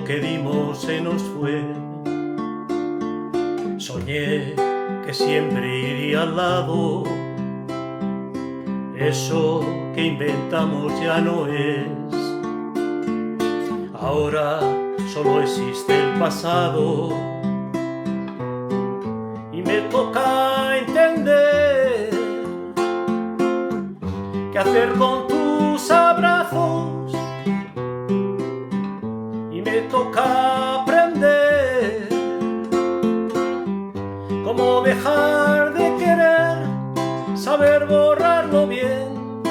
que dimos se nos fue. Soñé que siempre iría al lado. Eso que inventamos ya no es. Ahora solo existe el pasado y me toca entender qué hacer con tus abrazos, y me toca aprender cómo dejar de querer, saber borrarlo bien,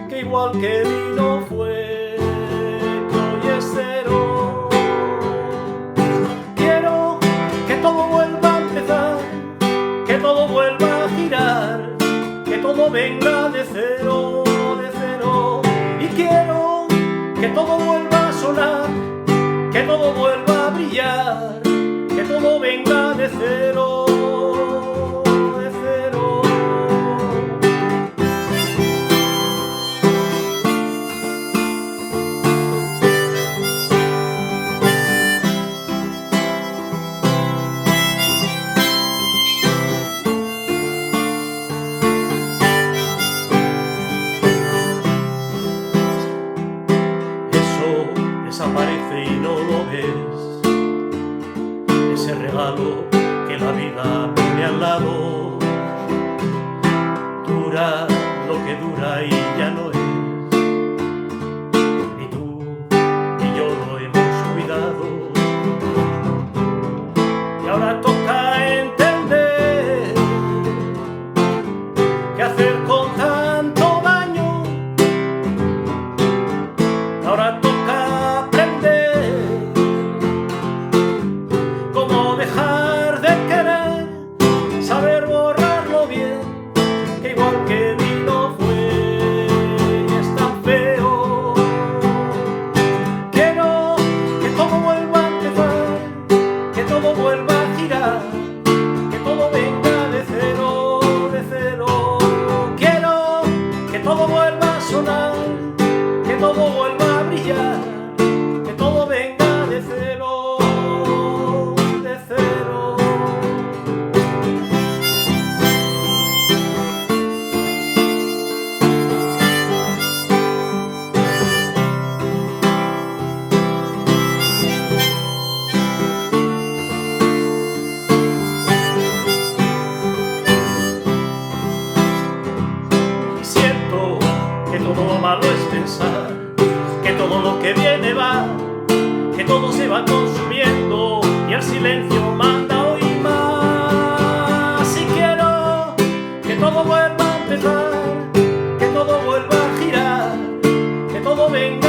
que igual que vino fue, que hoy es cero. Quiero que todo vuelva a empezar, que todo vuelva a girar, que todo venga de cero, de cero. Y quiero que todo vuelva a sonar, que todo vuelva a brillar, que todo venga de cero, de cero. Desaparece y no lo ves, ese regalo que la vida pone al lado. Dura lo que dura y ya no es, ni tú ni yo lo hemos cuidado. Y ahora toca entender qué hacer con tanto daño. Ahora toca saber borrarlo bien, que igual que vino fue y es tan feo. Quiero que todo vuelva a empezar, que todo vuelva a girar, que todo venga de cero, de cero. Quiero que todo vuelva a sonar, que todo vuelva a brillar, que todo venga de cero, de cero. Que todo lo malo es pensar, que todo lo que viene va, que todo se va consumiendo y el silencio manda hoy más. Y quiero que todo vuelva a empezar, que todo vuelva a girar, que todo venga